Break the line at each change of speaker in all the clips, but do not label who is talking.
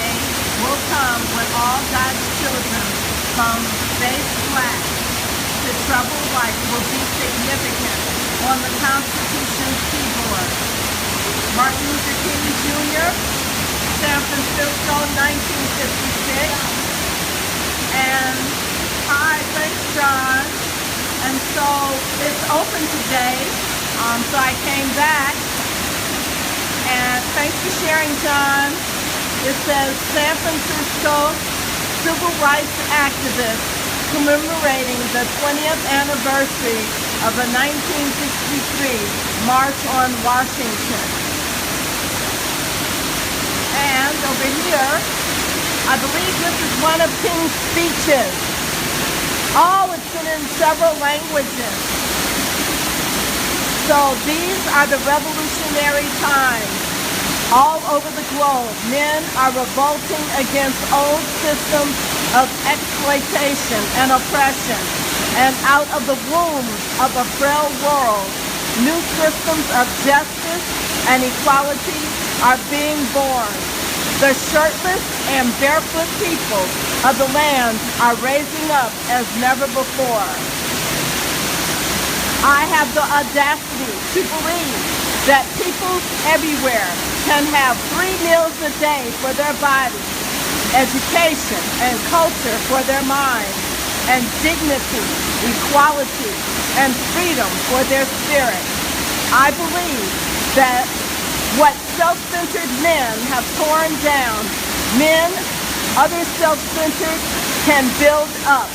day will come when all God's children from base black to treble white will be significant on the Constitution's keyboard. Martin Luther King Jr., San Francisco, 1956. And hi, thanks, John. And so it's open today, so I came back. And thanks for sharing, John. It says San Francisco civil rights activists commemorating the 20th anniversary of the 1963 March on Washington. And over here, I believe this is one of King's speeches. Oh, it's been in several languages. So these are the revolutionary times. All over the globe, men are revolting against old systems of exploitation and oppression. And out of the womb of a frail world, new systems of justice and equality are being born. The shirtless and barefoot people of the land are raising up as never before. I have the audacity to believe that people everywhere can have 3 meals a day for their bodies, education and culture for their minds, and dignity, equality, and freedom for their spirit. I believe that what self-centered men have torn down, men, other self-centered, can build up.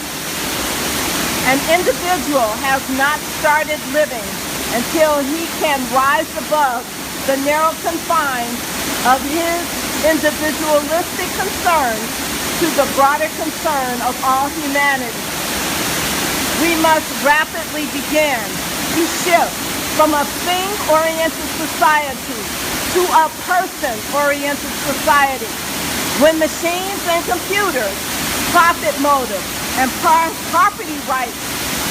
An individual has not started living until he can rise above the narrow confines of his individualistic concerns to the broader concern of all humanity. We must rapidly begin to shift from a thing-oriented society to a person-oriented society. When machines and computers, profit motives, and property rights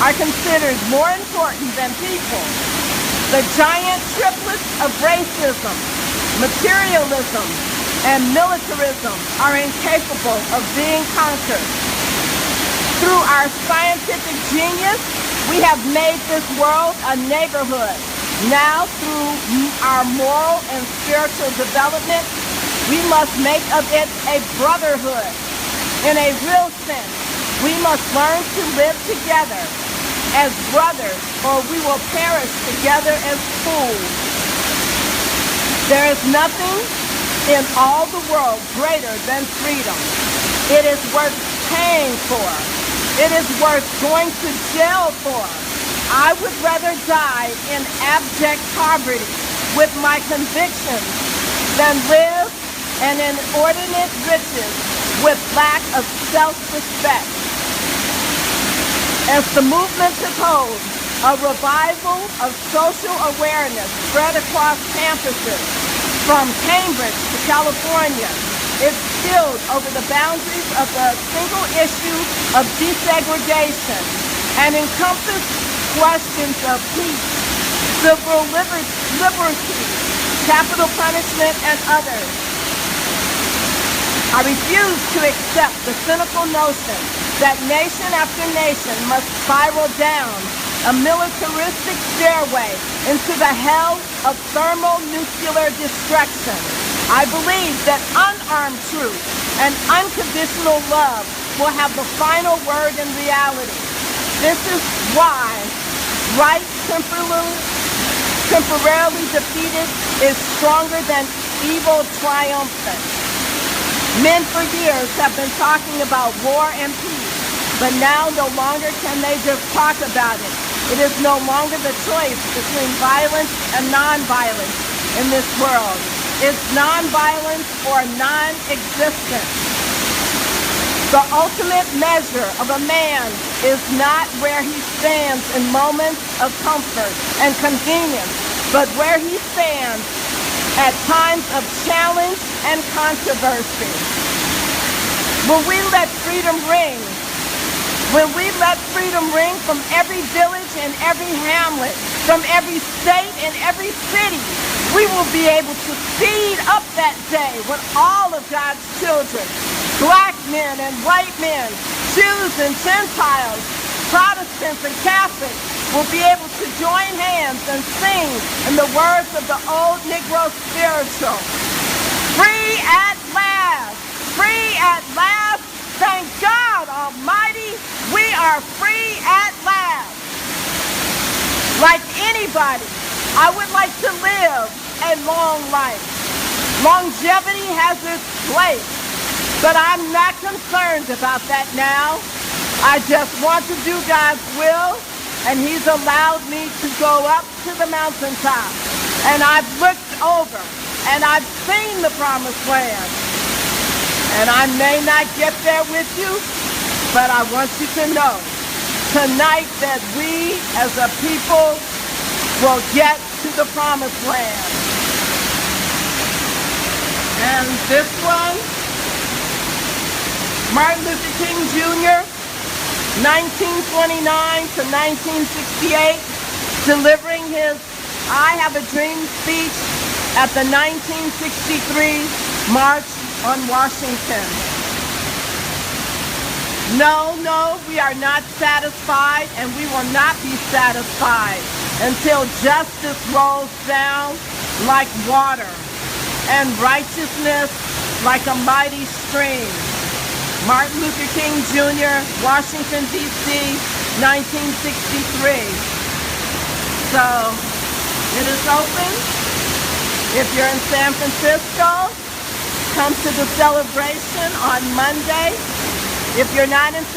are considered more important than people, the giant triplets of racism, materialism, and militarism are incapable of being conquered. Through our scientific genius, we have made this world a neighborhood. Now, through our moral and spiritual development, we must make of it a brotherhood. In a real sense, we must learn to live together as brothers, or we will perish together as fools. There is nothing in all the world greater than freedom. It is worth paying for. It is worth going to jail for. I would rather die in abject poverty with my convictions than live in inordinate riches with lack of self-respect. As the movement took hold, a revival of social awareness spread across campuses from Cambridge to California. It spilled over the boundaries of the single issue of desegregation and encompassed questions of peace, civil liberty, capital punishment, and others. I refuse to accept the cynical notion that nation after nation must spiral down a militaristic stairway into the hell of thermonuclear destruction. I believe that unarmed truth and unconditional love will have the final word in reality. This is why right temporarily defeated is stronger than evil triumphant. Men for years have been talking about war and peace, but now no longer can they just talk about it. It is no longer the choice between violence and nonviolence in this world. It's nonviolence or non-existence. The ultimate measure of a man is not where he stands in moments of comfort and convenience, but where he stands at times of challenge and controversy. Will we let freedom ring? Will we let freedom ring from every village and every hamlet, from every state and every city? we will be able to speed up that day when all of God's children, black men and white men, Jews and Gentiles, Protestants and Catholics, will be able to join hands and sing in the words of the old Negro spiritual. Free at last! Free at last! Thank God Almighty, we are free at last! Like anybody, I would like to live a long life. Longevity has its place, but I'm not concerned about that now. I just want to do God's will, and He's allowed me to go up to the mountaintop. And I've looked over, and I've seen the promised land. And I may not get there with you, but I want you to know tonight that we as a people will get to the promised land. And this one, Martin Luther King Jr., 1929 to 1968, delivering his I Have a Dream speech at the 1963 March on Washington. No, we are not satisfied, and we will not be satisfied until justice rolls down like water and righteousness like a mighty stream. Martin Luther King Jr., Washington, D.C., 1963. So, it is open. If you're in San Francisco, come to the celebration on Monday. If you're not in San